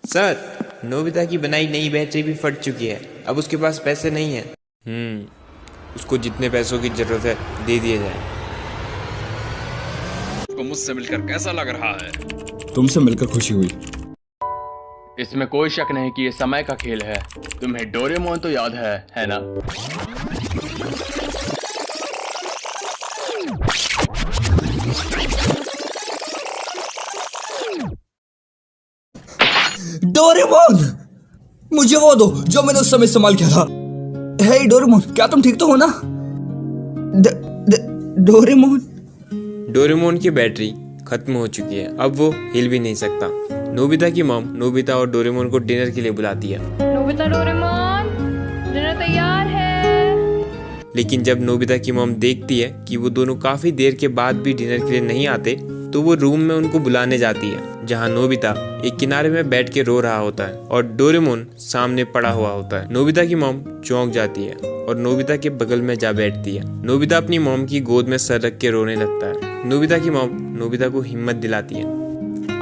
Sir, Nobita की बनाई नई बैटरी भी फट चुकी है। अब उसके पास पैसे नहीं है। उसको जितने पैसों की जरूरत है दे दिए जाए। आपको मुझसे मिलकर कैसा लग रहा है? तुमसे मिलकर खुशी हुई। इसमें कोई शक नहीं कि ये समय का खेल है। तुम्हें डोरेमोन तो याद है ना? डोरेमोन, मुझे वो दो जो मैंने उस समय इस्तेमाल किया था। हे डोरेमोन, क्या तुम ठीक तो हो ना? डोरेमोन डोरेमोन की बैटरी खत्म हो चुकी है। अब वो हिल भी नहीं सकता। नोबिता की मॉम नोबिता और डोरेमोन को डिनर के लिए बुलाती है। नोबिता, डोरेमोन, डिनर तैयार है। लेकिन जब नोबिता की मॉम देखती है कि वो दोनों काफी देर के बाद भी डिनर के लिए नहीं आते, तो वो रूम में उनको बुलाने जाती है, जहाँ नोबिता एक किनारे में बैठ के रो रहा होता है और डोरेमोन सामने पड़ा हुआ होता है। नोबिता की मॉम चौंक जाती है और नोबिता के बगल में जा बैठती है। नोबिता अपनी मॉम की गोद में सर रख के रोने लगता है। नोबिता की मॉम नोबिता को हिम्मत दिलाती है।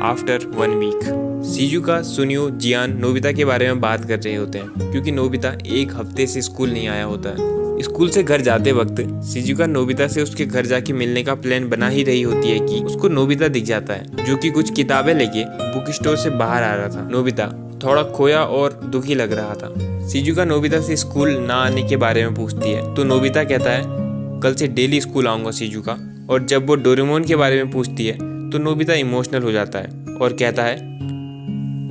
आफ्टर 1 वीक, शिजुका, सुनियो, जियान नोबिता के बारे में बात कर रहे होते हैं, क्योंकि नोबिता एक हफ्ते से स्कूल नहीं आया होता है। स्कूल से घर जाते वक्त शिजुका नोबिता से उसके घर जाके मिलने का प्लान बना ही रही होती है कि उसको नोबिता दिख जाता है, जो कि कुछ किताबें लेके बुक स्टोर से बाहर आ रहा था। नोबिता थोड़ा खोया और दुखी लग रहा था। शिजुका नोबिता से स्कूल ना आने के बारे में पूछती है, तो नोबिता कहता है, कल से डेली स्कूल आऊंगा शिजुका। और जब वो डोरेमोन के बारे में पूछती है तो नोबिता इमोशनल हो जाता है और कहता है,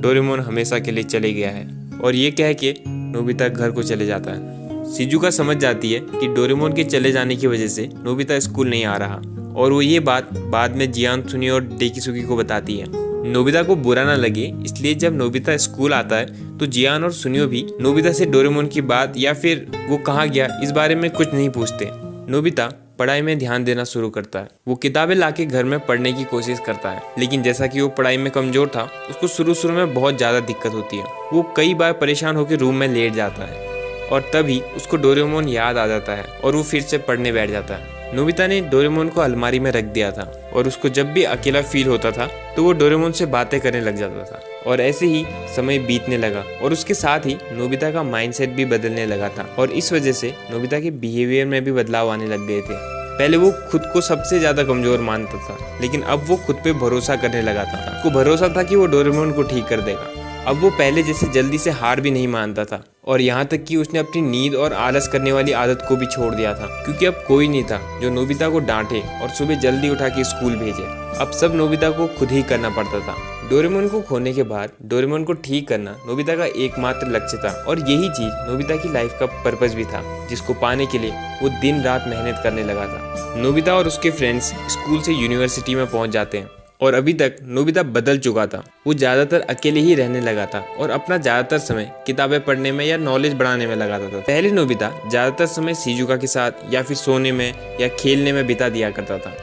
डोरेमोन हमेशा के लिए चले गया है। और ये कह के नोबिता घर को चले जाता है। शिजुका समझ जाती है कि डोरेमोन के चले जाने की वजह से नोबिता स्कूल नहीं आ रहा, और वो ये बात बाद में जियान, सुनियो और डेकिसुकी को बताती है। नोबिता को बुरा ना लगे इसलिए जब नोबिता स्कूल आता है तो जियान और सुनियो भी नोबिता से डोरेमोन की बात या फिर वो कहाँ गया इस बारे में कुछ नहीं पूछते। नोबिता पढ़ाई में ध्यान देना शुरू करता है। वो किताबें लाके घर में पढ़ने की कोशिश करता है, लेकिन जैसा कि वो पढ़ाई में कमजोर था, उसको शुरू में बहुत ज्यादा दिक्कत होती है। वो कई बार परेशान होकर रूम में लेट जाता है और तभी उसको डोरेमोन याद आ जाता है और वो फिर से पढ़ने बैठ जाता है। नोबिता ने डोरेमोन को अलमारी में रख दिया था और उसको जब भी अकेला फील होता था तो वो डोरेमोन से बातें करने लग जाता था। और ऐसे ही समय बीतने लगा और उसके साथ ही नोबिता का माइंडसेट भी बदलने लगा था, और इस वजह से नोबिता के बिहेवियर में भी बदलाव आने लग गए थे। पहले वो खुद को सबसे ज्यादा कमजोर मानता था, लेकिन अब वो खुद पे भरोसा करने लगा था। उसको भरोसा था कि वो डोरेमोन को ठीक कर देगा। अब वो पहले जैसे जल्दी से हार भी नहीं मानता था, और यहाँ तक कि उसने अपनी नींद और आलस करने वाली आदत को भी छोड़ दिया था, क्योंकि अब कोई नहीं था जो नोबिता को डांटे और सुबह जल्दी उठा के स्कूल भेजे। अब सब नोबिता को खुद ही करना पड़ता था। डोरेमोन को खोने के बाद डोरेमोन को ठीक करना नोबिता का एकमात्र लक्ष्य था, और यही चीज नोबिता की लाइफ का पर्पस भी था, जिसको पाने के लिए वो दिन रात मेहनत करने लगा था। नोबिता और उसके फ्रेंड्स स्कूल से यूनिवर्सिटी में पहुंच जाते हैं, और अभी तक नोबिता बदल चुका था। वो ज्यादातर अकेले ही रहने लगा था और अपना ज्यादातर समय किताबें पढ़ने में या नॉलेज बढ़ाने में लगाता था। पहले नोबिता ज्यादातर समय शिजुका के साथ या फिर सोने में या खेलने में बिता दिया करता था,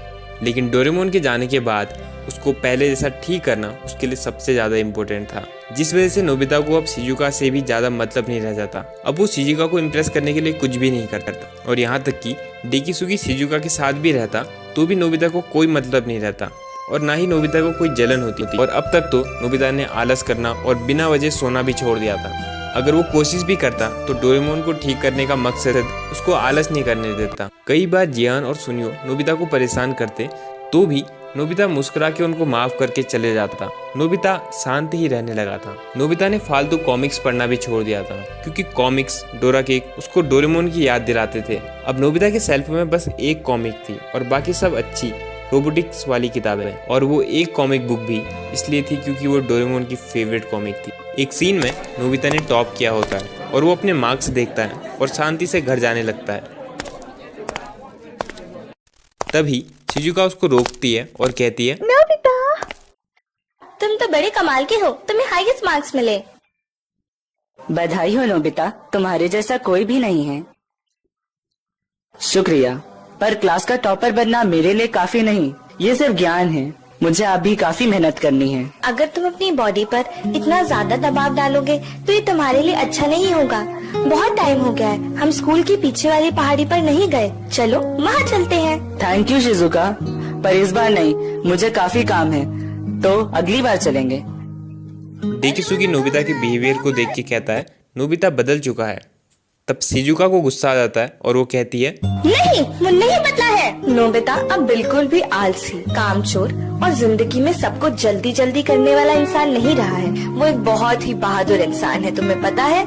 लेकिन डोरेमोन के जाने के बाद उसको पहले जैसा ठीक करना उसके लिए सबसे ज्यादा इम्पोर्टेंट था, जिस वजह से नोबिता को अब शिजुका से भी ज्यादा मतलब नहीं रह जाता। अब वो शिजुका को इम्प्रेस करने के लिए कुछ भी नहीं करता, और यहाँ तक कि डेकिसुकी शिजुका के साथ भी रहता तो भी नोबिता को कोई मतलब नहीं रहता, और ना ही नोबिता को कोई जलन होती थी। और अब तक तो नोबिता ने आलस करना और बिना वजह सोना भी छोड़ दिया था। अगर वो कोशिश भी करता तो डोरेमोन को ठीक करने का मकसद उसको आलस नहीं करने देता। कई बार जियान और सुनियो नोबिता को परेशान करते तो भी नोबिता मुस्कुरा के उनको माफ करके चले जाता। नोबिता शांत ही रहने लगा था। नोबिता ने फालतू कॉमिक्स पढ़ना भी छोड़ दिया था, क्योंकि कॉमिक्स, डोरा केक उसको डोरेमोन की याद दिलाते थे। अब नोबिता के सेल्फ में बस एक कॉमिक थी और बाकी सब अच्छी रोबोटिक्स वाली किताबें, और वो एक कॉमिक बुक भी इसलिए थी क्योंकि वो डोरेमोन की फेवरेट कॉमिक थी। एक सीन में नोबिता ने टॉप किया होता है और वो अपने मार्क्स देखता है और शांति से घर जाने लगता है। तभी शिजुका उसको रोकती है और कहती है, नोबिता, तुम तो बड़े कमाल के हो, तुम्हें हाईएस्ट मार्क्स मिले। बधाई हो नोबिता, तुम्हारे जैसा कोई भी नहीं है। शुक्रिया, पर क्लास का टॉपर बनना मेरे लिए काफी नहीं, ये सिर्फ ज्ञान है। मुझे अभी काफी मेहनत करनी है। अगर तुम अपनी बॉडी पर इतना ज्यादा दबाव डालोगे तो ये तुम्हारे लिए अच्छा नहीं होगा। बहुत टाइम हो गया है, हम स्कूल की पीछे वाली पहाड़ी पर नहीं गए, चलो वहाँ चलते हैं। थैंक यू शिजुका, पर इस बार नहीं, मुझे काफी काम है, तो अगली बार चलेंगे। डेकिसुगी नोबिता के बिहेवियर को देख के कहता है नोबिता बदल चुका है। तब शिजुका को गुस्सा आ जाता है और वो कहती है नहीं बदला है। नोबिता अब बिल्कुल भी आलसी, कामचोर और जिंदगी में सबको जल्दी जल्दी करने वाला इंसान नहीं रहा है। वो एक बहुत ही बहादुर इंसान है, तुम्हें पता है।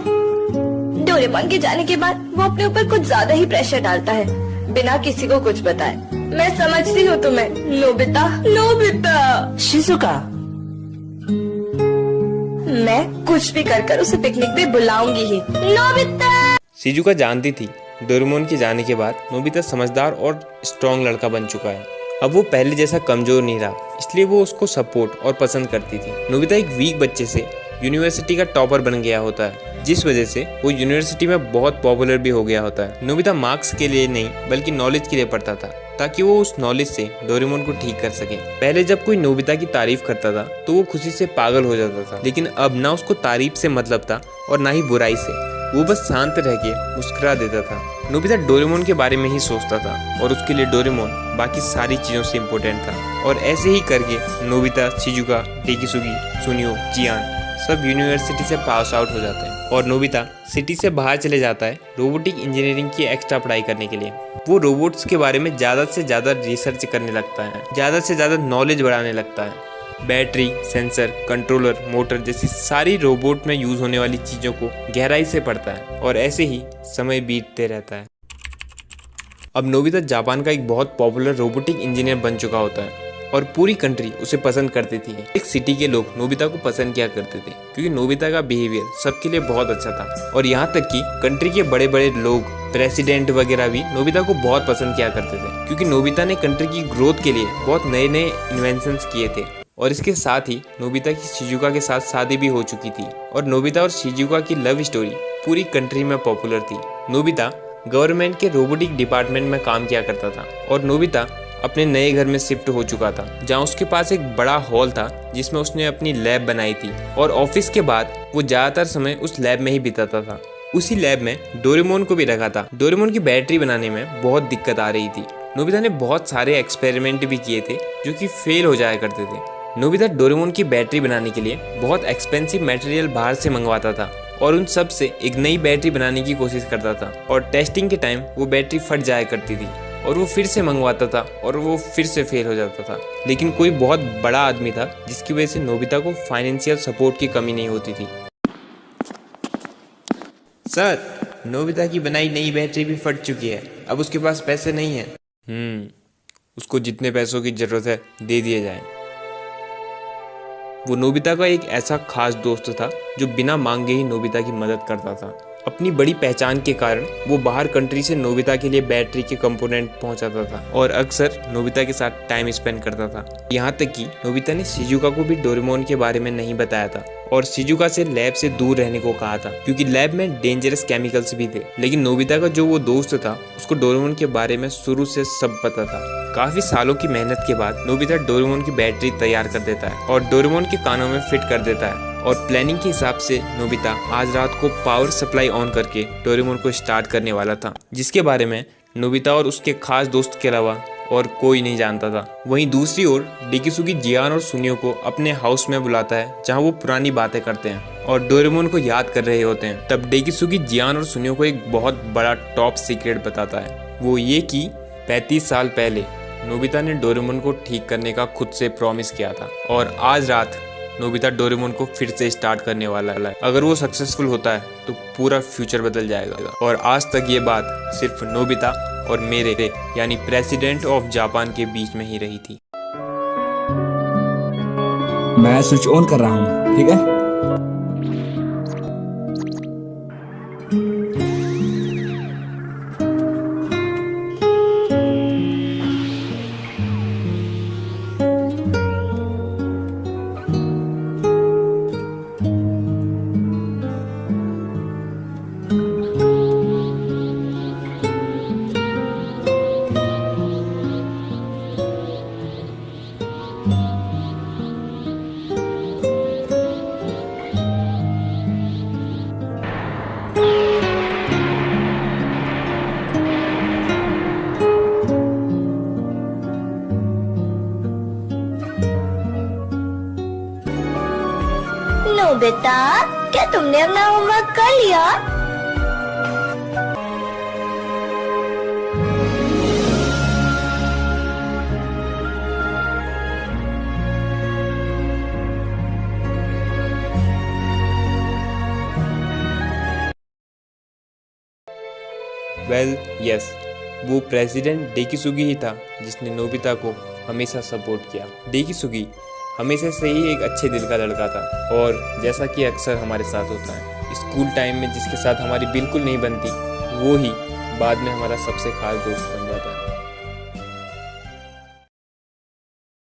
डोरेमोन के जाने के बाद वो अपने ऊपर कुछ ज्यादा ही प्रेशर डालता है, बिना किसी को कुछ बताए। मैं समझती हूँ तुम्हें नोबिता। शिजुका, मैं कुछ भी कर उसे पिकनिक पे बुलाऊंगी ही। नोबिता। शिजुका जानती थी डोरेमोन के जाने के बाद नोबिता समझदार और स्ट्रॉन्ग लड़का बन चुका है। अब वो पहले जैसा कमजोर नहीं रहा, इसलिए वो उसको सपोर्ट और पसंद करती थी। नोबिता एक वीक बच्चे से यूनिवर्सिटी का टॉपर बन गया होता है, जिस वजह से वो यूनिवर्सिटी में बहुत पॉपुलर भी हो गया होता है। नोबिता मार्क्स के लिए नहीं बल्कि नॉलेज के लिए पढ़ता था, ताकि वो उस नॉलेज से डोरेमोन को ठीक कर सके। पहले जब कोई नोबिता की तारीफ करता था तो वो खुशी से पागल हो जाता था, लेकिन अब ना उसको तारीफ से मतलब था और ना ही बुराई से। वो बस शांत रह के मुस्कुरा देता था। नोबिता डोरेमोन के बारे में ही सोचता था और उसके लिए डोरेमोन बाकी सारी चीजों से इम्पोर्टेंट था। और ऐसे ही करके नोबिता, शिजुका, डेकिसुगी, सुनियो, जियान सब यूनिवर्सिटी से पास आउट हो जाते हैं और नोबिता सिटी से बाहर चले जाता है रोबोटिक इंजीनियरिंग की एक्स्ट्रा पढ़ाई करने के लिए। वो रोबोट्स के बारे में ज़्यादा से ज़्यादा रिसर्च करने लगता है, ज़्यादा से ज़्यादा नॉलेज बढ़ाने लगता है। बैटरी, सेंसर, कंट्रोलर, मोटर जैसी सारी रोबोट में यूज होने वाली चीज़ों को गहराई से पढ़ता है और ऐसे ही समय बीतते रहता है। अब नोबिता जापान का एक बहुत पॉपुलर रोबोटिक इंजीनियर बन चुका होता है और पूरी कंट्री उसे पसंद करती थी। एक सिटी के लोग नोबिता को पसंद किया करते थे क्योंकि नोबिता का बिहेवियर सबके लिए बहुत अच्छा था। और यहाँ तक कि कंट्री के बड़े बड़े लोग, प्रेसिडेंट वगैरह भी नोबिता को बहुत पसंद किया करते थे क्योंकि नोबिता ने कंट्री की ग्रोथ के लिए बहुत नए नए इन्वेंशंस किए थे। और इसके साथ ही नोबिता की शिजुका के साथ शादी भी हो चुकी थी और नोबिता और शिजुका की लव स्टोरी पूरी कंट्री में पॉपुलर थी। नोबिता गवर्नमेंट के रोबोटिक डिपार्टमेंट में काम किया करता था और नोबिता अपने नए घर में शिफ्ट हो चुका था, जहां उसके पास एक बड़ा हॉल था जिसमें उसने अपनी लैब बनाई थी और ऑफिस के बाद वो ज्यादातर समय उस लैब में ही बिताता था। उसी लैब में डोरेमोन को भी रखा था। डोरेमोन की बैटरी बनाने में बहुत दिक्कत आ रही थी। नोबिता ने बहुत सारे एक्सपेरिमेंट भी किए थे जो कि फेल हो जाया करते थे। नोबिता डोरेमोन की बैटरी बनाने के लिए बहुत एक्सपेंसिव मटेरियल बाहर से मंगवाता था और उन सब से एक नई बैटरी बनाने की कोशिश करता था और टेस्टिंग के टाइम वो बैटरी फट जाया करती थी और वो फिर से मंगवाता था और वो फिर से फेल हो जाता था। लेकिन कोई बहुत बड़ा आदमी था जिसकी वजह से नोबिता को फाइनेंशियल सपोर्ट की कमी नहीं होती थी। सर, नोबिता की बनाई नई बैटरी भी फट चुकी है, अब उसके पास पैसे नहीं है। उसको जितने पैसों की जरूरत है दे दिए जाए। वो नोबिता का एक ऐसा खास दोस्त था जो बिना मांगे ही नोबिता की मदद करता था। अपनी बड़ी पहचान के कारण वो बाहर कंट्री से नोबिता के लिए बैटरी के कंपोनेंट पहुंचाता था और अक्सर नोबिता के साथ टाइम स्पेंड करता था। यहाँ तक कि नोबिता ने शिजुका को भी डोरेमोन के बारे में नहीं बताया था और शिजुका से लैब से दूर रहने को कहा था क्योंकि लैब में डेंजरस केमिकल्स भी थे। लेकिन नोबिता का जो वो दोस्त था उसको डोरेमोन के बारे में शुरू से सब पता था। काफी सालों की मेहनत के बाद नोबिता डोरेमोन की बैटरी तैयार कर देता है और डोरेमोन के कानों में फिट कर देता है और प्लानिंग के हिसाब से नोबिता आज रात को पावर सप्लाई ऑन करके डोरेमोन को स्टार्ट करने वाला था, जिसके बारे में नोबिता और उसके खास दोस्त के अलावा और कोई नहीं जानता था। वहीं दूसरी ओर डेकिसुगी जियान और सुनियो को अपने हाउस में बुलाता है जहां वो पुरानी बातें करते हैं और डोरेमोन को याद कर रहे होते हैं। तब डेकिसुगी जियान और सुनियो को एक बहुत बड़ा टॉप सीक्रेट बताता है, वो ये कि 35 साल पहले नोबिता ने डोरेमोन को ठीक करने का खुद से प्रॉमिस किया था और आज रात नोबिता डोरेमोन को फिर से स्टार्ट करने वाला है। अगर वो सक्सेसफुल होता है तो पूरा फ्यूचर बदल जाएगा। और आज तक ये बात सिर्फ नोबिता और मेरे यानी प्रेसिडेंट ऑफ जापान के बीच में ही रही थी। मैं स्विच ऑन कर रहा हूँ, ठीक है? नोबिता, क्या तुमने अपना होमवर्क कर लिया? वेल यस, वो प्रेसिडेंट डेकिसुगी ही था जिसने नोबिता को हमेशा सपोर्ट किया। डेकिसुगी हमेशा से ही एक अच्छे दिल का लड़का था और जैसा कि अक्सर हमारे साथ होता है, स्कूल टाइम में जिसके साथ हमारी बिल्कुल नहीं बनती वो ही बाद में हमारा सबसे खास दोस्त बन जाता है।